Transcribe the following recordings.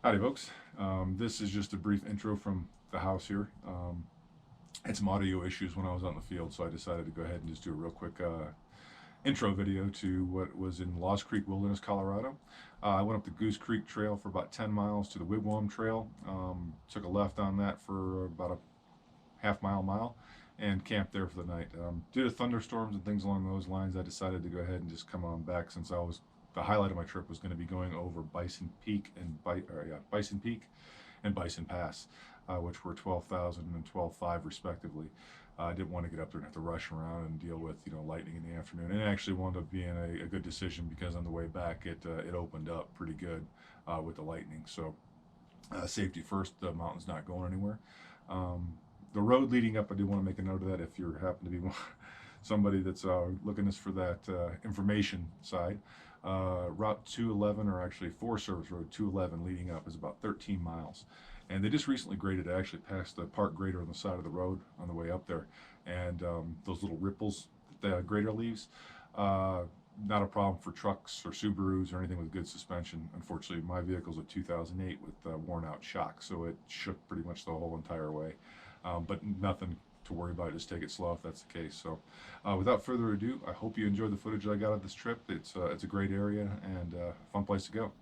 Howdy folks, this is just a brief intro from the house here. Had some audio issues when I was out in the field, so I decided to go ahead and just do a real quick intro video to what was in Lost Creek Wilderness, Colorado. I went up the Goose Creek Trail for about 10 miles to the Wigwam Trail, took a left on that for about a half mile, and camped there for the night. Due to thunderstorms and things along those lines, I decided to go ahead and just come on back since the highlight of my trip was going to be going over Bison Peak and Bison Pass, which were 12,000 and 12,500 respectively. I didn't want to get up there and have to rush around and deal with lightning in the afternoon. And it actually wound up being a good decision because on the way back it opened up pretty good with the lightning. So safety first. The mountain's not going anywhere. The road leading up, I do want to make a note of that if you happen to be somebody that's looking for that information side. Route 211, or actually Forest Service Road 211 leading up, is about 13 miles. And they just recently graded it. I actually passed the park grader on the side of the road on the way up there. And those little ripples that the grader leaves, not a problem for trucks or Subarus or anything with good suspension. Unfortunately, my vehicle's a 2008 with worn out shocks, so it shook pretty much the whole entire way. But nothing to worry about. Just take it slow if that's the case. So without further ado, I hope you enjoyed the footage I got of this trip. It's a great area and a fun place to go.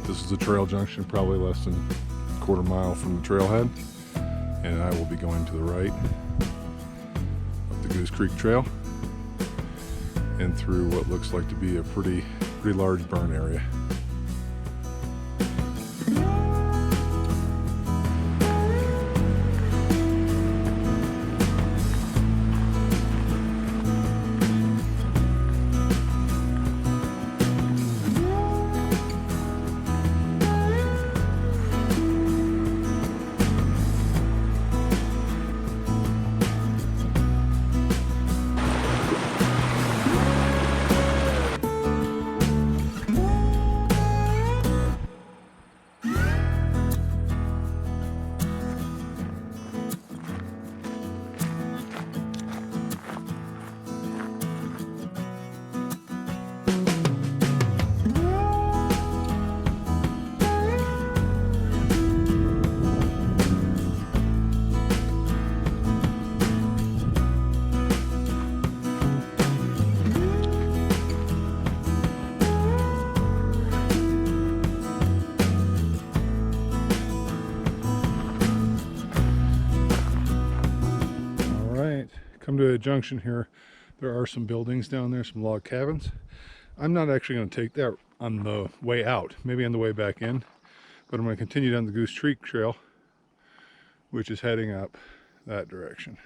This is a trail junction, probably less than a quarter mile from the trailhead, and I will be going to the right up the Goose Creek Trail and through what looks like to be a pretty large burn area. Come to a junction here. There are some buildings down there, some log cabins. I'm not actually going to take that on the way out, maybe on the way back in, but I'm going to continue down the Goose Creek Trail, which is heading up that direction.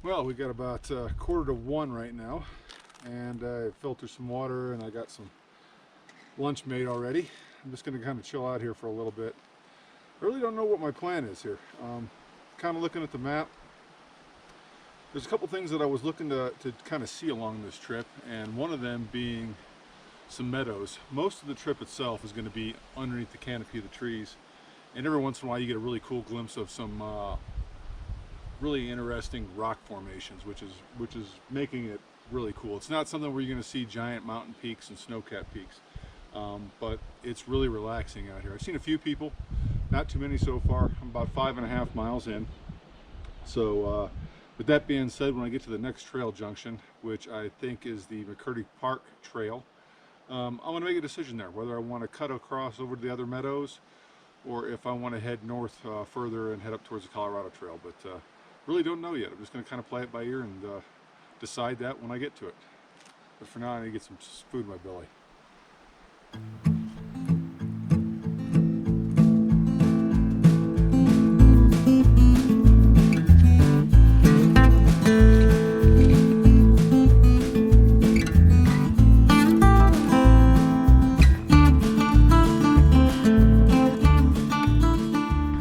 Well, we got about 1:45 right now, and I filtered some water and I got some lunch made already. I'm just going to kind of chill out here for a little bit. I really don't know what my plan is here. Kind of looking at the map. There's a couple things that I was looking to kind of see along this trip, and one of them being some meadows. Most of the trip itself is going to be underneath the canopy of the trees, and every once in a while you get a really cool glimpse of some really interesting rock formations, which is making it really cool. It's not something where you're going to see giant mountain peaks and snow-capped peaks, but it's really relaxing out here. I've seen a few people, not too many so far. I'm about 5.5 miles in. So with that being said, when I get to the next trail junction, which I think is the Mercury Park Trail, I'm going to make a decision there, whether I want to cut across over to the other meadows or if I want to head north further and head up towards the Colorado Trail. But really don't know yet. I'm just going to kind of play it by ear and decide that when I get to it. But for now, I need to get some food in my belly.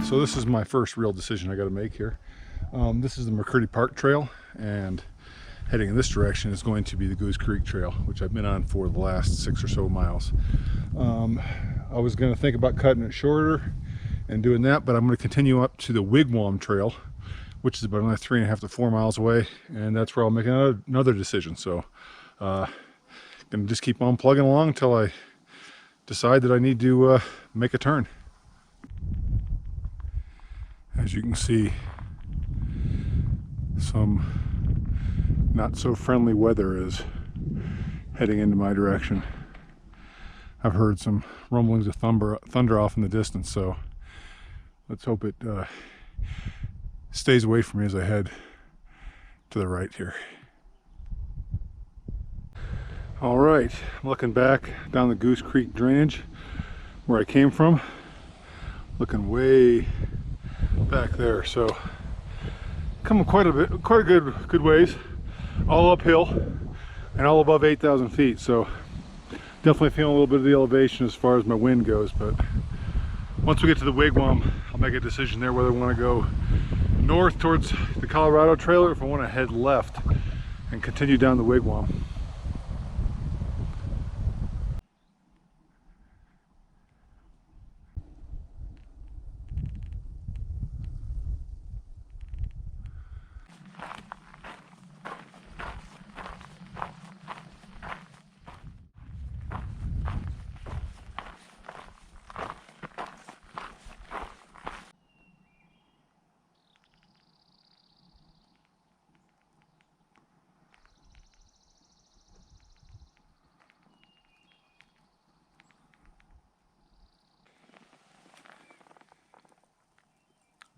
So this is my first real decision I got to make here. This is the Mercury Park Trail, and heading in this direction is going to be the Goose Creek Trail, which I've been on for the last 6 or so miles. I was going to think about cutting it shorter and doing that, but I'm going to continue up to the Wigwam Trail, which is about another 3.5 to 4 miles away, and that's where I'll make another decision. So going to just keep on plugging along until I decide that I need to make a turn. As you can see, some not so friendly weather is heading into my direction. I've heard some rumblings of thunder off in the distance, so let's hope it stays away from me as I head to the right here. All right, I'm looking back down the Goose Creek drainage where I came from, looking way back there. So coming quite a good ways, all uphill and all above 8,000 feet. So definitely feeling a little bit of the elevation as far as my wind goes. But once we get to the Wigwam, I'll make a decision there whether I want to go north towards the Colorado Trail or if I want to head left and continue down the Wigwam.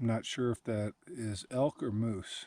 I'm not sure if that is elk or moose.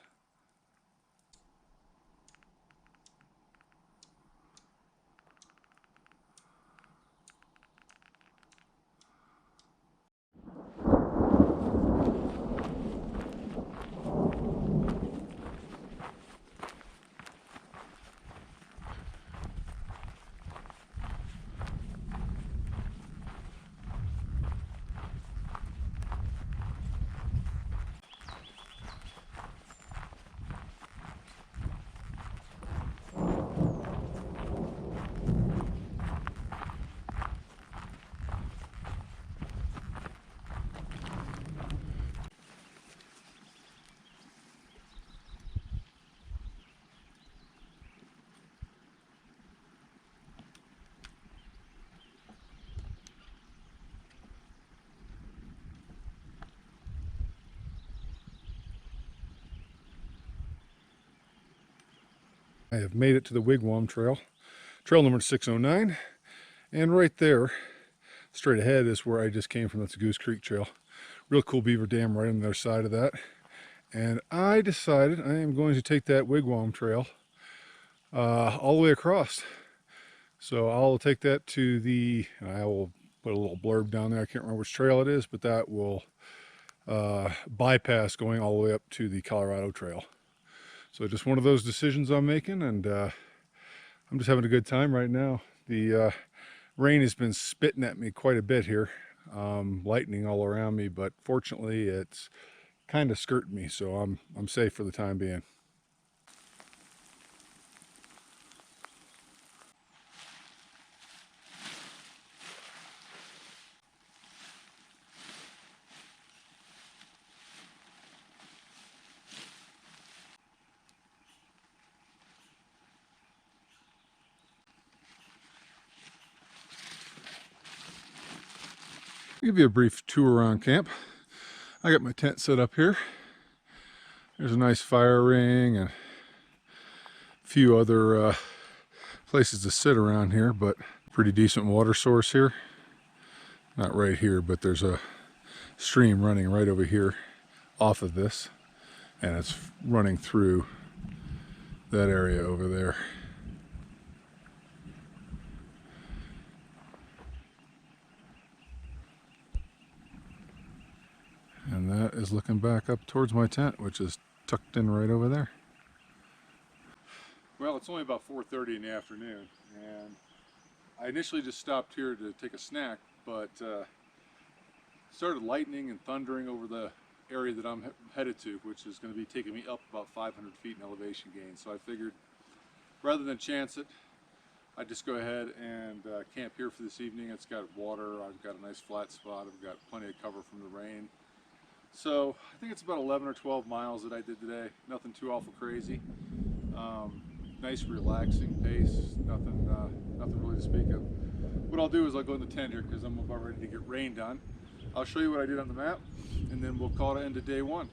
I have made it to the Wigwam Trail, trail number 609, and right there, straight ahead, is where I just came from. That's the Goose Creek Trail. Real cool beaver dam right on the other side of that. And I decided I am going to take that Wigwam Trail all the way across. So I'll take that to the, I will put a little blurb down there, I can't remember which trail it is, but that will bypass going all the way up to the Colorado Trail. So just one of those decisions I'm making, and I'm just having a good time right now. The rain has been spitting at me quite a bit here, lightning all around me, but fortunately it's kind of skirting me, so I'm safe for the time being. Give you a brief tour around camp. I got my tent set up here. There's a nice fire ring and a few other places to sit around here, but pretty decent water source here. Not right here, but there's a stream running right over here off of this, and it's running through that area over there. And that is looking back up towards my tent, which is tucked in right over there. Well, it's only about 4:30 in the afternoon, and I initially just stopped here to take a snack, but started lightning and thundering over the area that I'm headed to, which is going to be taking me up about 500 feet in elevation gain. So I figured rather than chance it, I'd just go ahead and camp here for this evening. It's got water, I've got a nice flat spot, I've got plenty of cover from the rain. So I think it's about 11 or 12 miles that I did today. Nothing too awful crazy. Nice relaxing pace, nothing really to speak of. What I'll do is I'll go in the tent here because I'm about ready to get rained on. I'll show you what I did on the map, and then we'll call it end of day one.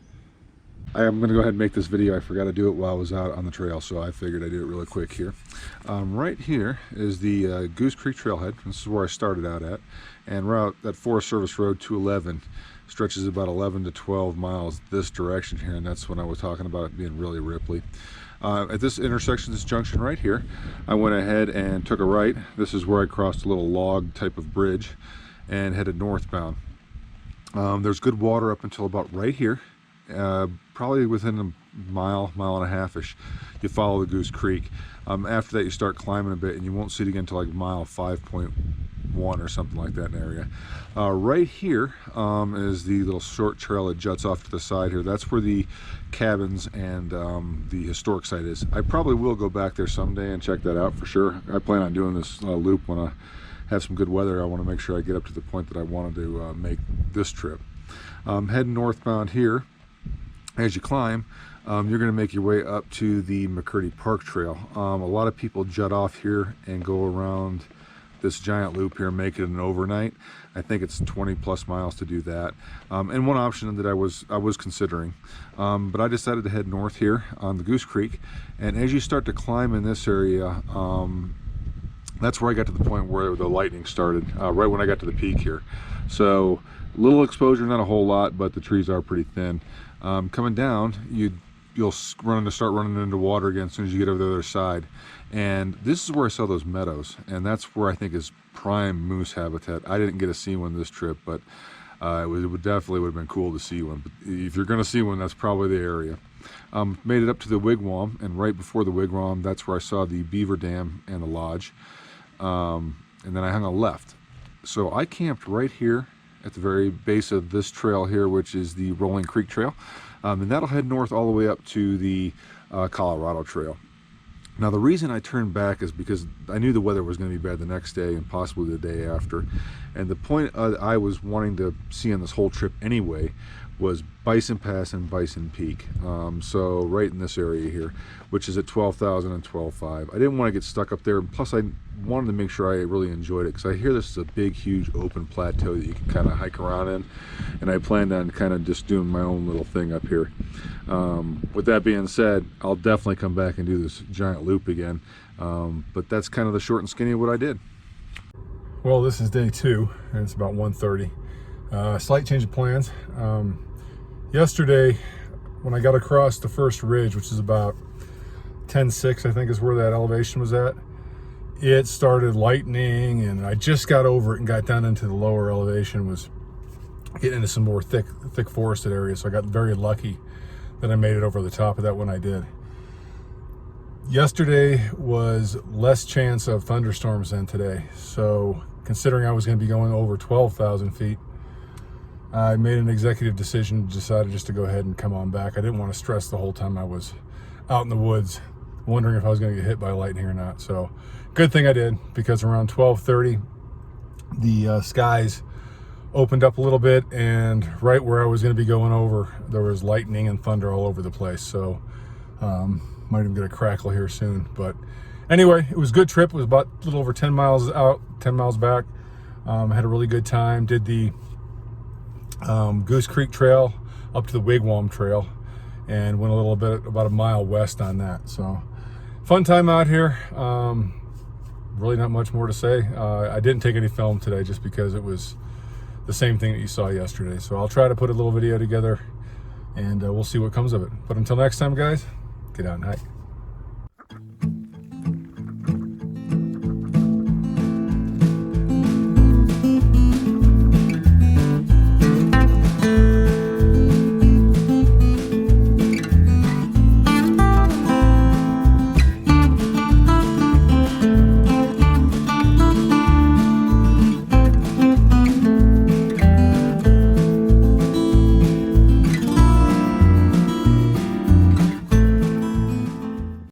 I am going to go ahead and make this video. I forgot to do it while I was out on the trail, so I figured I'd do it really quick here. Right here is the Goose Creek Trailhead. This is where I started out at, and that Forest Service Road 211 stretches about 11 to 12 miles this direction here, and that's when I was talking about it being really ripply. At this intersection, this junction right here, I went ahead and took a right. This is where I crossed a little log type of bridge and headed northbound. There's good water up until about right here, probably within a mile and a half-ish. You follow the Goose Creek. After that, you start climbing a bit, and you won't see it again until like mile 5.1 or something like that in the area. Right here is the little short trail that juts off to the side here. That's where the cabins and the historic site is. I probably will go back there someday and check that out for sure. I plan on doing this loop when I have some good weather. I want to make sure I get up to the point that I wanted to make this trip. Heading northbound here, as you climb, you're going to make your way up to the Mercury Park Trail. A lot of people jut off here and go around this giant loop here and make it an overnight. I think it's 20 plus miles to do that. And one option that I was considering, but I decided to head north here on the Goose Creek. And as you start to climb in this area, that's where I got to the point where the lightning started, right when I got to the peak here. So little exposure, not a whole lot, but the trees are pretty thin. Coming down, you'll start running into water again as soon as you get over the other side. And this is where I saw those meadows, and that's where I think is prime moose habitat. I didn't get to see one this trip, but it definitely would have been cool to see one. But if you're going to see one, that's probably the area. Made it up to the Wigwam, and right before the Wigwam, that's where I saw the beaver dam and the lodge. And then I hung a left. So I camped right here at the very base of this trail here, which is the Rolling Creek Trail. And that'll head north all the way up to the Colorado Trail. Now the reason I turned back is because I knew the weather was going to be bad the next day and possibly the day after. And the point I was wanting to see on this whole trip anyway was Bison Pass and Bison Peak. So right in this area here, which is at 12,000 and 12,500. I didn't want to get stuck up there. Plus I wanted to make sure I really enjoyed it, because I hear this is a big, huge open plateau that you can kind of hike around in. And I planned on kind of just doing my own little thing up here. With that being said, I'll definitely come back and do this giant loop again. But that's kind of the short and skinny of what I did. Well, this is day 2, and it's about 1:30. Slight change of plans. Yesterday, when I got across the first ridge, which is about 10.6, I think is where that elevation was at, it started lightning, and I just got over it and got down into the lower elevation, was getting into some more thick forested areas. So I got very lucky that I made it over the top of that when I did. Yesterday was less chance of thunderstorms than today. So considering I was going to be going over 12,000 feet, I made an executive decision, decided just to go ahead and come on back. I didn't want to stress the whole time I was out in the woods, wondering if I was going to get hit by lightning or not. So good thing I did, because around 12:30, the skies opened up a little bit, and right where I was going to be going over, there was lightning and thunder all over the place. So might even get a crackle here soon. But anyway, it was a good trip. It was about a little over 10 miles out, 10 miles back. Had a really good time. Did the Goose Creek Trail up to the Wigwam Trail, and went a little bit, about a mile west on that. So fun time out here. Really not much more to say. I didn't take any film today just because it was the same thing that you saw yesterday. So I'll try to put a little video together, and we'll see what comes of it. But until next time, guys, get out and hike.